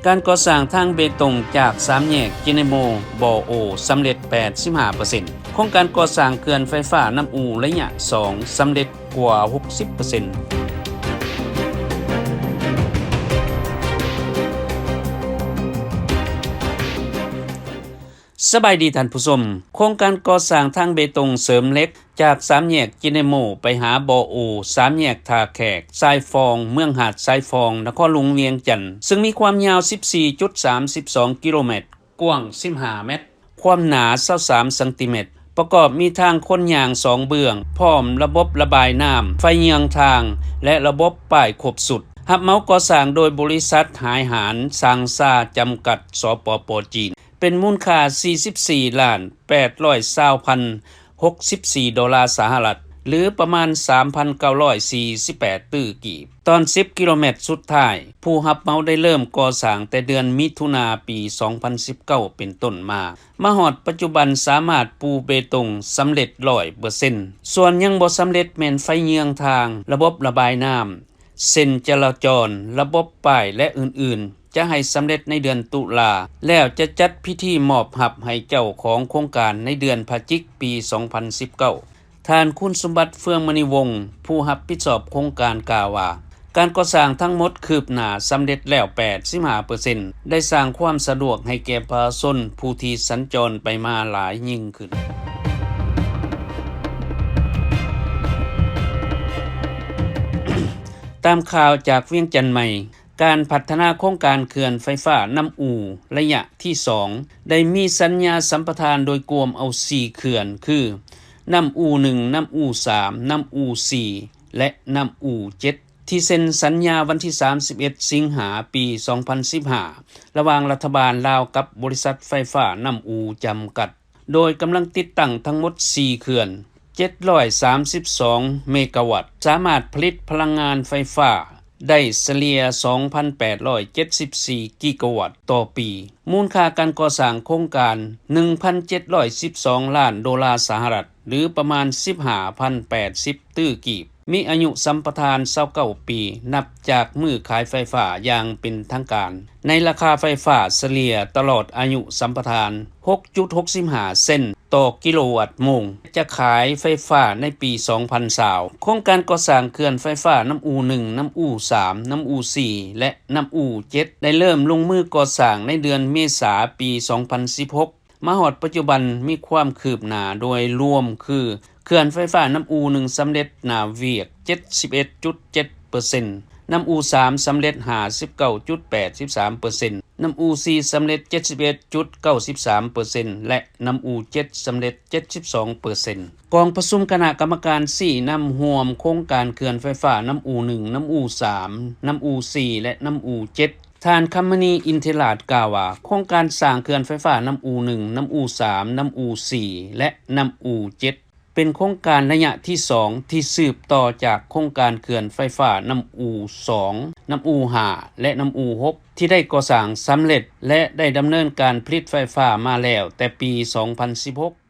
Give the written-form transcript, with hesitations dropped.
การก่อสร้างทางเบตงจาก3แยกจิเนโมบอโอสำเร็จ 85% โครงการก่อสร้างเขื่อนไฟฟ้าน้ำอูระยะ2สำเร็จกว่า 60% สบายดีท่านผู้ชมโครงการก่อสร้างทางเบตงเสริมเหล็กจาก3แยกจิเนโมไปหาบอโอ3แยกท่าแขกทรายฟองเมืองหาดทรายฟองนครหลวงเวียงจันทน์ซึ่งมีความยาว 14.32 กิโลเมตรกว้าง15เมตรความหนา23เซนติเมตรประกอบมีทางคนย่าง2เบื้องพร้อมระบบระบายน้ำไฟเยืองทางและระบบป้ายครบสุดรับเหมาก่อสร้างโดยบริษัทหายหารสร้างซาจำกัดสปป.จีนเป็นมูลค่า 44,820,064 ดอลลาร์สหรัฐหรือประมาณ 3,948 ตื้อกีบตอน10กิโลเมตรสุดท้ายผู้รับเหมาได้เริ่มก่อสร้างแต่เดือนมิถุนาปี 2019 เป็นต้นมาฮอดปัจจุบันสามารถปูเบตงสำเร็จ 100% ส่วนยังบ่สำเร็จแม่นไฟเยืองทางระบบระบายน้ำเส้นจราจรระบบป้ายและอื่นๆจะให้สำเร็จในเดือนตุลาแล้วจะจัดพิธีมอบหับให้เจ้าของโครงการในเดือนพฤศจิกายนปี 2019 ท่านคุณสมบัติเฟืองมณีวงศ์ผู้รับผิดชอบโครงการกล่าวว่าการก่อสร้างทั้งหมดคืบหน้าสำเร็จแล้ว 85% ได้สร้างความสะดวกให้แก่ประชาชนผู้ที่สัญจรไปมาหลายยิ่งขึ้นตามข่าวจากเวียงจันทน์ใหม่การพัฒนาโครงการเขื่อนไฟฟ้าน้ำอูระยะที่2ได้มีสัญญาสัมปทานโดยกวมเอา4เขื่อนคือน้ำอู1น้ำอู3น้ำอู4และน้ำอู7ที่เซ็นสัญญาวันที่31สิงหาปี 2015ระหว่างรัฐบาลลาวกับบริษัทไฟฟ้าน้ำอูจำกัดโดยกำลังติดตั้งทั้งหมด4เขื่อน732เมกะวัตต์สามารถผลิตพลังงานไฟฟ้าได้เฉลี่ย 2,874 กิกะวัตต์ต่อปีมูลค่าการก่อสร้างโครงการ 1,712 ล้านดอลลาร์สหรัฐหรือประมาณ 15,080 ตื้อกีบมีอายุสัมปทาน29ปีนับจากมือขายไฟฟ้าอย่างเป็นทางการในราคาไฟฟ้าเฉลี่ยตลอดอายุสัมปทาน 6.65 เซนต์ต่อกิโลวัตต์โมงจะขายไฟฟ้าในปี2020โครงการก่อสร้างเขื่อนไฟฟ้าน้ำอู1น้ำอู3น้ำอู4และน้ำอู7ได้เริ่มลงมือก่อสร้างในเดือนเมษายนปี 2016มาฮอดปัจจุบันมีความคืบหน้าโดยรวมคือเขื่อนไฟฟ้าน้ำอู1สำเร็จหน้าเวียก 71.7% น้ำอู3สำเร็จ 59.83% น้ำอู4สำเร็จ 71.93% และน้ำอู7สำเร็จ 72% กองประชุมคณะกรรมการ4นำร่วมโครงการเขื่อนไฟฟ้าน้ำอู1น้ำอู3น้ำอู4และน้ำอู7ท่านคัมมณีอินเทราชกล่าวว่าโครงการสร้างเขื่อนไฟฟ้าน้ำอู1น้ำอู3น้ำอู4และน้ำอู7เป็นโครงการระยะที่2ที่สืบต่อจากโครงการเขื่อนไฟฟ้าน้ำอู2น้ำอู5และน้ำอู6ที่ได้ก่อสร้างสำเร็จและได้ดำเนินการผลิตไฟฟ้ามาแล้วแต่ปี 2016